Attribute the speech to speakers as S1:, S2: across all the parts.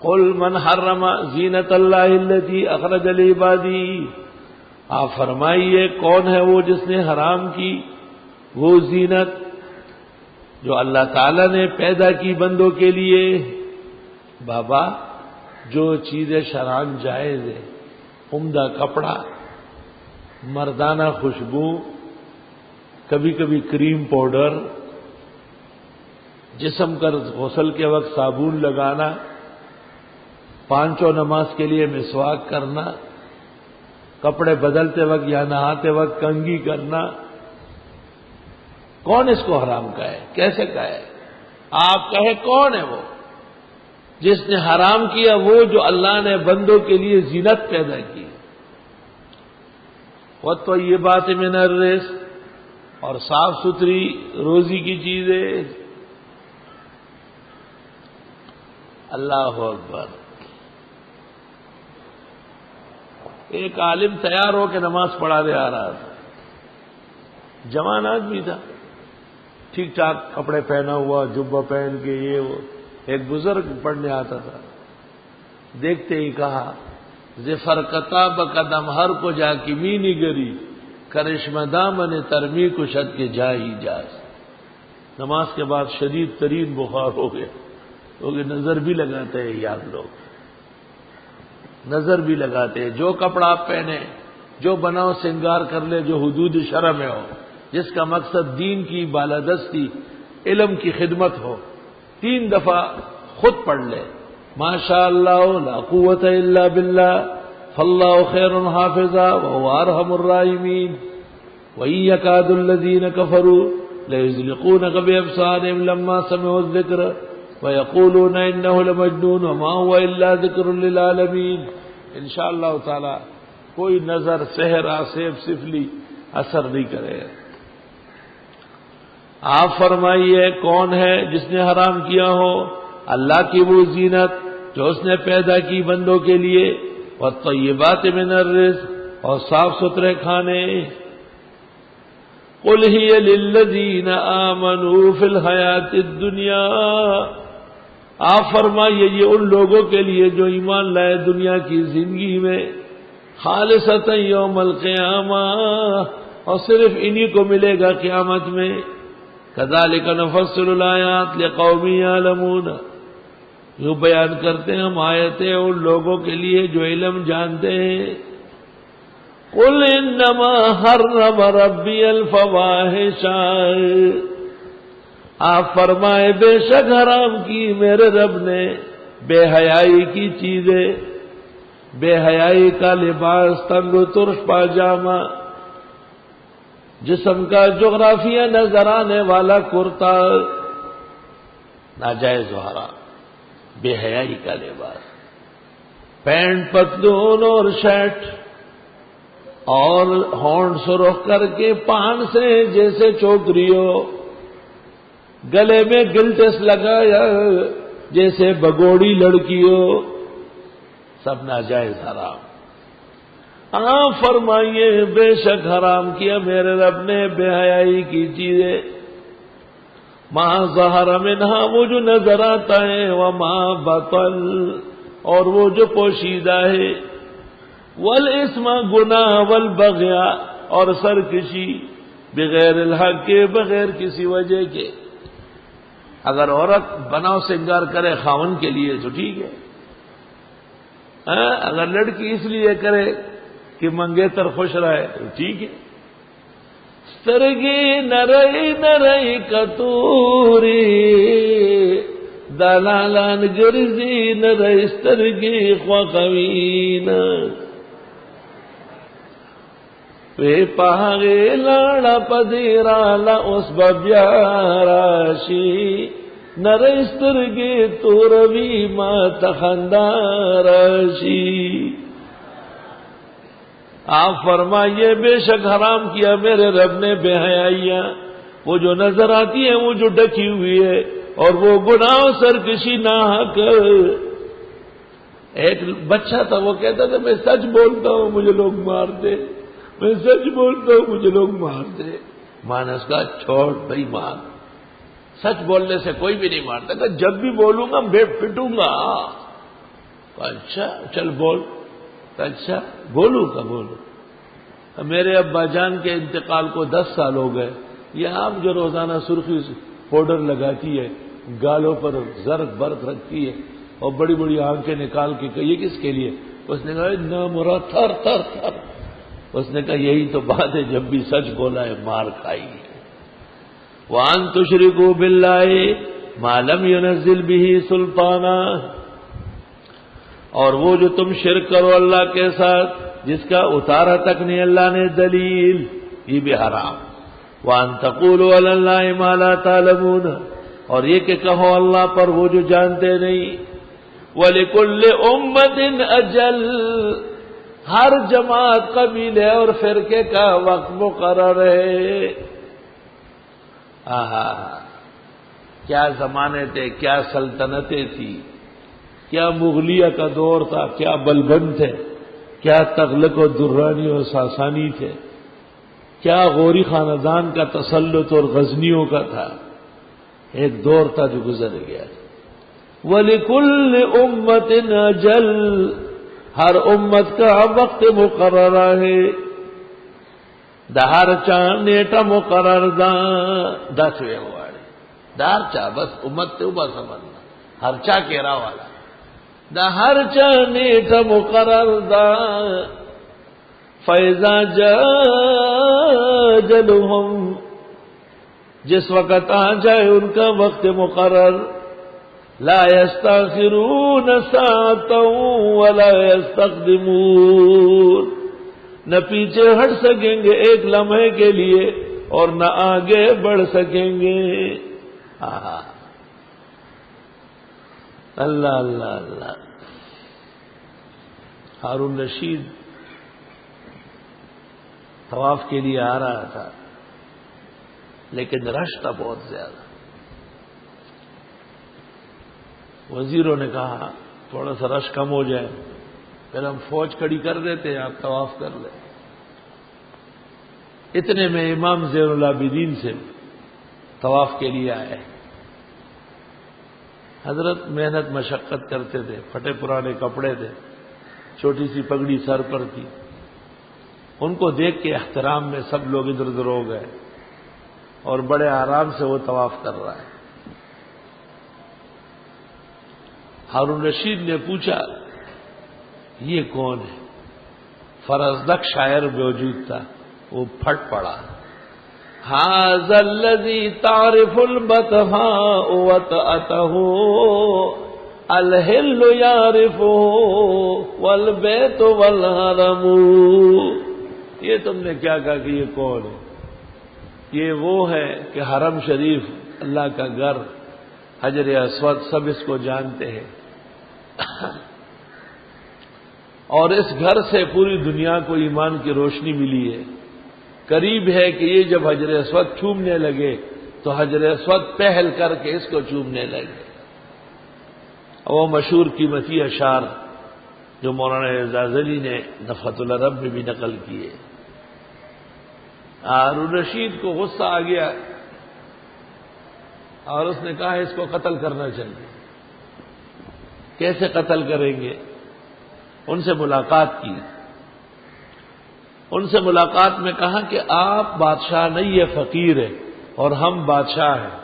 S1: قل من حرم زینت اللہ التی اخرج لعبادی، آپ فرمائیے کون ہے وہ جس نے حرام کی وہ زینت جو اللہ تعالی نے پیدا کی بندوں کے لیے۔ بابا جو چیزیں شرعاً جائز ہے، عمدہ کپڑا، مردانہ خوشبو، کبھی کبھی کریم پاؤڈر، جسم کا غسل کے وقت صابن لگانا، پانچوں نماز کے لیے مسواک کرنا، کپڑے بدلتے وقت یا نہاتے وقت کنگھی کرنا، کون اس کو حرام کہے؟ کیسے کہے؟ آپ کہے کون ہے وہ جس نے حرام کیا؟ وہ جو اللہ نے بندوں کے لیے زینت پیدا کی۔ وَالطَّيِّبَاتِ مِنَ الرِّزْقِ، اور صاف ستھری روزی کی چیزیں۔ اللہ اکبر۔ ایک عالم تیار ہو کے نماز پڑھانے آ رہا تھا، جوان آدمی تھا، ٹھیک ٹھاک کپڑے پہنا ہوا، جبہ پہن کے یہ وہ۔ ایک بزرگ پڑھنے آتا تھا، دیکھتے ہی کہا ظفر کتاب قدم ہر کو جا کی مینی گری، کرشم دامن ترمی کشد کے جا ہی جاز۔ نماز کے بعد شدید ترین بخار ہو گیا، کیونکہ نظر بھی لگاتے ہیں یار لوگ، نظر بھی لگاتے ہیں۔ جو کپڑا آپ پہنے، جو بناؤ سنگار کر لے، جو حدود شرع میں ہو، جس کا مقصد دین کی بالادستی، علم کی خدمت ہو، 3 دفعہ خود پڑھ لے، ماشاء اللہ لا قوت الا باللہ فاللہ خیر حافظا وهو ارحم الراحمین وان یکاد الذین کفروا لیزلقونک بابصارهم لما سمعوا الذکر ویقولون انہ لمجنون وما هو الا ذکر للعالمین۔ انشاءاللہ تعالی کوئی نظر، سحر، آسیب، سفلی اثر نہیں کرے۔ آپ فرمائیے کون ہے جس نے حرام کیا ہو اللہ کی وہ زینت جو اس نے پیدا کی بندوں کے لیے، والطیبات من الرزق، اور صاف ستھرے کھانے۔ قل ہی للذین آمنوا فی الحیات الدنیا، آپ فرمائیے یہ ان لوگوں کے لیے جو ایمان لائے دنیا کی زندگی میں، خالصتا یوم القیامہ، اور صرف انہی کو ملے گا قیامت میں۔ کذالک نفصل الآیات لقوم یعلمون، یوں بیان کرتے ہیں ہم آیتیں ان لوگوں کے لیے جو علم جانتے ہیں۔ قل انما حرم ربی الفواحش، آپ فرمائے بے شک حرام کی میرے رب نے بے حیائی کی چیزیں، بے حیائی کا لباس، تنگ و ترش پاجامہ، جسم کا جغرافیہ نظر آنے والا کرتا، ناجائز و حرام، بے حیائی کا لباس، پینٹ پتلون اور شرٹ، اور ہونٹ سرخ کر کے پان سے جیسے چوکریوں، گلے میں گلٹس لگایا جیسے بگوڑی لڑکیوں، سب ناجائز حرام۔ آپ فرمائیے بے شک حرام کیا میرے رب نے بے حیائی کی چیزیں، ما ظہر منہا، وہ جو نظر آتا ہے، وما بطن، اور وہ جو پوشیدہ ہے، والاسم، گناہ، والبغی، اور سرکشی، بغیر الحق کے، بغیر کسی وجہ کے۔ اگر عورت بناؤ سنگار کرے خاون کے لیے تو ٹھیک ہے، اگر لڑکی اس لیے کرے کہ منگیتر خوش رہے تو ٹھیک ہے۔ سترگی نرئی نرئی کتوری، دلالان گرزی نرئی سترگی خوخوین، وی پاغی لاڑا پدیرالا اس ببیاراشی، نرئی سترگی توروی ما تخنداراشی۔ آپ فرمائیے بے شک حرام کیا میرے رب نے بے حیائیاں، وہ جو نظر آتی ہے، وہ جو ڈکی ہوئی ہے، اور وہ گناہ سرکشی ناحق۔ ایک بچہ تھا، وہ کہتا تھا میں سچ بولتا ہوں مجھے لوگ مارتے، میں سچ بولتا ہوں مجھے لوگ مارتے۔ ماں نے اس کا چھوڑ بھائی مان، سچ بولنے سے کوئی بھی نہیں مارتا، کہ جب بھی بولوں گا میں پٹوں گا، اچھا چل بول. اچھا بولوں کا بولوں. میرے ابا جان کے انتقال کو 10 سال ہو گئے. یہ آپ جو روزانہ سرخی پاؤڈر لگاتی ہے, گالوں پر زرق برق رکھتی ہے اور بڑی بڑی آنکھیں نکال کے یہ کس کے لیے؟ اس نے کہا نہ مرا تھر تھر تھر. اس نے کہا یہی تو بات ہے, جب بھی سچ بولا ہے مار کھائی ہے. وَأَن تُشْرِكُوا بِاللَّهِ مَا لَمْ يُنَزِّلْ بِهِ سُلْطَانًا, اور وہ جو تم شرک کرو اللہ کے ساتھ جس کا اتارا تک نہیں اللہ نے دلیل, یہ بھی حرام. وَأَن تَقُولُوا عَلَى اللَّهِ مَا لَا تَعْلَمُونَ, اور یہ کہ کہو اللہ پر وہ جو جانتے نہیں. وَلِكُلِّ أُمَّةٍ أَجَلٌ, ہر جماعت قبیلے اور فرقے کا وقت مقرر ہے. آہا, کیا زمانے تھے, کیا سلطنتیں تھی, کیا مغلیہ کا دور تھا, کیا بلبن تھے, کیا تغلق و درانی اور ساسانی تھے, کیا غوری خاندان کا تسلط اور غزنیوں کا تھا. ایک دور تھا جو گزر گیا. وَلِكُلِّ أُمَّةٍ أَجَلٌ, ہر امت کا وقت مقرر ہے. دا ہر چا نیٹا مقرر دا چوئے ہوئے دار چا بس امت تے اوبا سمجھنا ہر چا کہرا والا دا ہر چا نیٹا مقرر دا. فَإِذَا جَاءَ أَجَلُهُمْ, جس وقت آ جائے ان کا وقت مقرر, لا يستأخرون ساعة ولا يستقدمون, نہ پیچھے ہٹ سکیں گے ایک لمحے کے لیے اور نہ آگے بڑھ سکیں گے. اللہ اللہ اللہ. ہارون رشید طواف کے لیے آ رہا تھا, لیکن رش تھا بہت زیادہ. وزیروں نے کہا تھوڑا سا رش کم ہو جائے, پھر ہم فوج کھڑی کر دیتے ہیں, آپ طواف کر لیں. اتنے میں امام زین العابدین سے طواف کے لیے آئے. حضرت محنت مشقت کرتے تھے, پھٹے پرانے کپڑے تھے, چھوٹی سی پگڑی سر پر تھی. ان کو دیکھ کے احترام میں سب لوگ ادھر ادھر ہو گئے اور بڑے آرام سے وہ طواف کر رہا ہے. ہارون رشید نے پوچھا یہ کون ہے؟ فرزدق شاعر موجود تھا, وہ پھٹ پڑا. ھذا الذی تعرف البطحاء وطأته الحل یعرفہ والبیت والحرم. یہ تم نے کیا کہا کہ یہ کون ہے؟ یہ وہ ہے کہ حرم شریف اللہ کا گھر, حجر اسود, سب اس کو جانتے ہیں. اور اس گھر سے پوری دنیا کو ایمان کی روشنی ملی ہے. قریب ہے کہ یہ جب حجر اسود چومنے لگے تو حجر اسود پہل کر کے اس کو چومنے لگے. وہ مشہور قیمتی اشعار جو مولانا اعجاز علی نے نفحۃ العرب میں بھی نقل کیے. ہارون رشید کو غصہ آ گیا اور اس نے کہا اس کو قتل کرنا چاہیے. کیسے قتل کریں گے؟ ان سے ملاقات کی. ان سے ملاقات میں کہا کہ آپ بادشاہ نہیں, یہ فقیر ہے اور ہم بادشاہ ہیں,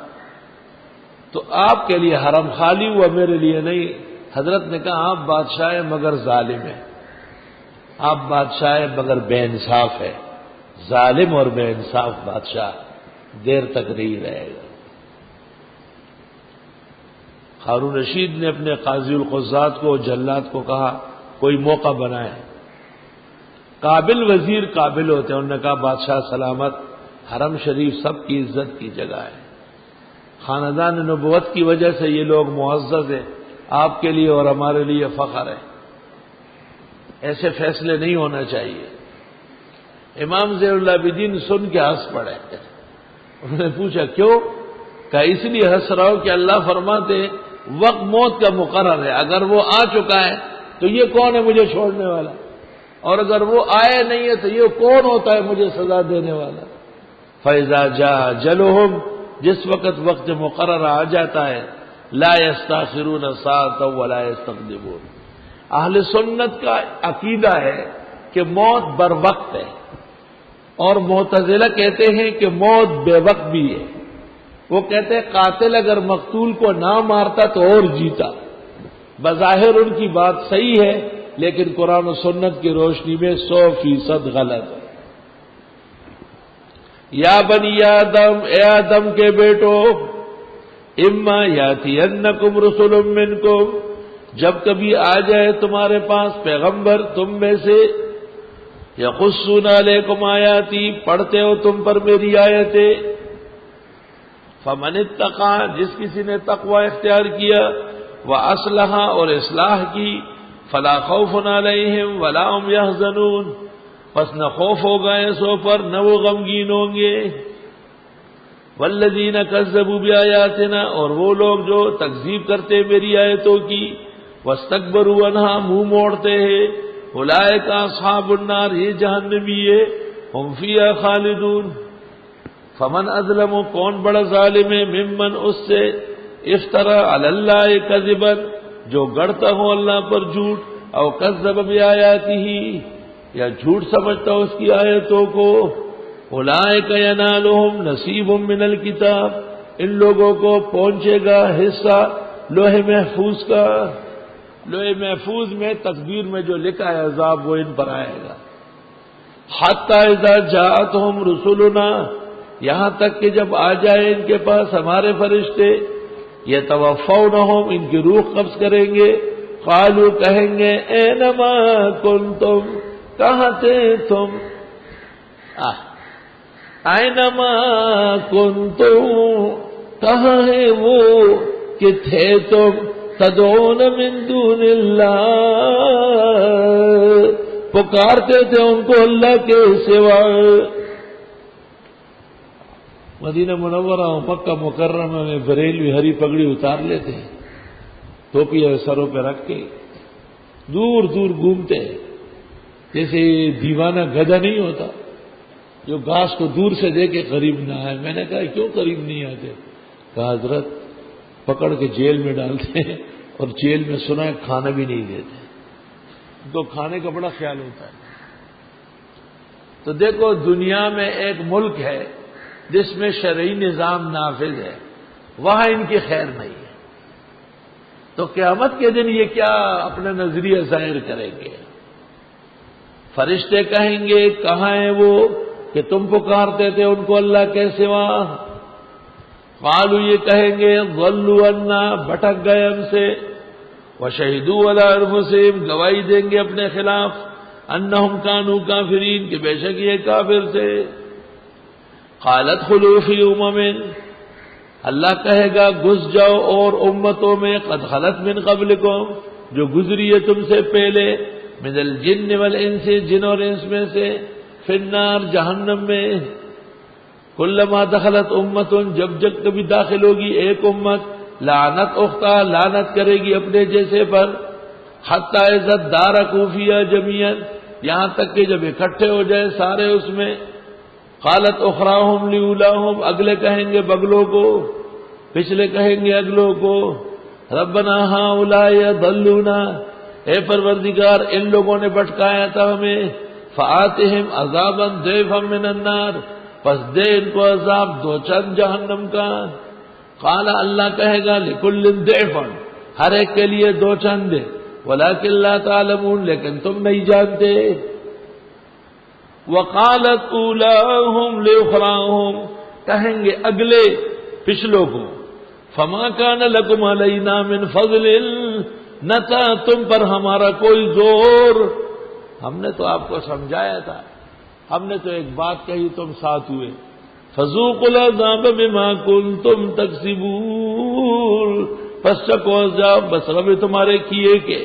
S1: تو آپ کے لیے حرم خالی ہوا, میرے لیے نہیں. حضرت نے کہا آپ بادشاہ ہیں مگر ظالم ہیں, آپ بادشاہ ہیں مگر بے انصاف ہے. ظالم اور بے انصاف بادشاہ دیر تک نہیں رہے گا. ہارون رشید نے اپنے قاضی القضات کو, جلاد کو کہا کوئی موقع بنائے. قابل وزیر قابل ہوتے ہیں. انہوں نے کہا بادشاہ سلامت, حرم شریف سب کی عزت کی جگہ ہے, خاندان نبوت کی وجہ سے یہ لوگ معزز ہیں, آپ کے لیے اور ہمارے لیے فخر ہے. ایسے فیصلے نہیں ہونا چاہیے. امام زین العابدین سن کے ہنس پڑے. انہوں نے پوچھا کیوں؟ کہا اس لیے ہنس رہا ہوں کہ اللہ فرماتے وقت موت کا مقرر ہے, اگر وہ آ چکا ہے تو یہ کون ہے مجھے چھوڑنے والا, اور اگر وہ آئے نہیں ہے تو یہ کون ہوتا ہے مجھے سزا دینے والا. فَإِذَا جَاءَ أَجَلُهُمْ, جس وقت مقرر آ جاتا ہے, لا يستأخرون ساعة ولا يستقدمون, اہل سنت کا عقیدہ ہے کہ موت بر وقت ہے، اور معتزلہ کہتے ہیں کہ موت بے وقت بھی ہے۔ وہ کہتے ہیں قاتل اگر مقتول کو نہ مارتا تو اور جیتا۔ بظاہر ان کی بات صحیح ہے، لیکن قرآن و سنت کی روشنی میں 100% غلط ہے۔ یا بنی آدم، اے آدم کے بیٹو، اما یاتینکم رسل منکم، جب کبھی آ جائے تمہارے پاس پیغمبر تم میں سے، یقصون علیکم آیاتی، پڑھتے ہو تم پر میری آیتیں، فمن اتقى، جس کسی نے تقوی اختیار کیا، واصلح، اور اصلاح کی، فلا خوف علیہم ولا هم يحزنون، پس نہ خوف ہوگا ایسوں پر نہ وہ غمگین ہوں گے۔ والذین کذبوا بآیاتنا، اور وہ لوگ جو تکذیب کرتے میری آیتوں کی، واستکبروا عنہا، منہ موڑتے ہیں، اولئک اصحاب النار، یہ جہنمی ہے، ہم فیہا خالدون۔ فمن اظلم، کون بڑا ظالم ہے، ممن، اس سے، افترا علی اللہ کذبا، جو گڑتا ہو اللہ پر جھوٹ، او کذب بآیاتہ، یا جھوٹ سمجھتا ہو اس کی آیتوں کو۔ اولئک ینالہم نصیب من الکتاب، ان لوگوں کو پہنچے گا حصہ لوح محفوظ کا۔ لوح محفوظ میں تقدیر میں جو لکھا ہے عذاب وہ ان پر آئے گا۔ حتی اذا جاءتہم رسلنا، یہاں تک کہ جب آ جائے ان کے پاس ہمارے فرشتے، یتوفونہم، ان کی روح قبض کریں گے، قالوا، کہیں گے، اینما کنتم، کہاں تھے تم، اینما کنتم، کہاں ہے وہ کہ تھے تم، تدعون من دون اللہ، پکارتے تھے ان کو اللہ کے سوا۔ مدینہ منورہ اور مکہ مکرمہ میں بریلوی ہری پگڑی اتار لیتے ہیں، ٹوپی سروں پہ رکھ کے دور دور گھومتے ہیں، جیسے دیوانہ گدھا نہیں ہوتا جو گھاس کو دور سے دیکھے قریب نہ آئے۔ میں نے کہا کیوں قریب نہیں آتے؟ کہا حضرت پکڑ کے جیل میں ڈالتے ہیں، اور جیل میں سنا ہے کھانا بھی نہیں دیتے، ان کو کھانے کا بڑا خیال ہوتا ہے۔ تو دیکھو دنیا میں ایک ملک ہے جس میں شرعی نظام نافذ ہے، وہاں ان کی خیر نہیں ہے، تو قیامت کے دن یہ کیا اپنا نظریہ ظاہر کریں گے؟ فرشتے کہیں گے کہاں ہیں وہ کہ تم پکارتے تھے ان کو اللہ کے سوا؟ قالوا، یہ کہیں گے، ضلوا عنا، بھٹک گئے ہم سے، وشہدوا علی انفسہم، گواہی دیں گے اپنے خلاف، انہم کانوا کافرین، کہ بے شک یہ کافر تھے۔ قالت ادخلوا فی امم، اللہ کہے گا گھس جاؤ اور امتوں میں، قد خلت من قبلکم، جو گزری ہے تم سے پہلے، من الجن والانس، جن اور انس میں سے، فی النار، جہنم میں، کلما دخلت امت، جب جب کبھی داخل ہوگی ایک امت، لعنت اختہ، لعنت کرے گی اپنے جیسے پر، حتی اذا ادارکوا فیہا جمیعا، یہاں تک کہ جب اکٹھے ہو جائے سارے اس میں، قالت اخراہم لاولاہم، اگلے کہیں گے بگلوں کو، پچھلے کہیں گے اگلوں کو، ربنا ہؤلاء ضلونا، اے پروردگار ان لوگوں نے بھٹکایا تھا ہمیں، فآتہم عذابا ضعفا من النار، پس دے ان کو عذاب دو چند جہنم کا۔ قال، اللہ کہے گا، لکل ضعف، ہر ایک کے لیے دو چند دے، ولکن لا تعلمون، لیکن تم نہیں جانتے۔ وقالت اولاہم لاخراہم، کہیں گے اگلے پچھلوں کو، فما کان لکم علینا من فضل، نہ تھا تم پر ہمارا کوئی زور، ہم نے تو آپ کو سمجھایا تھا، ہم نے تو ایک بات کہی تم ساتھ ہوئے، فذوقوا العذاب بما کنتم تکسبون، پس چکھو عذاب بس رب تمہارے کیے کے۔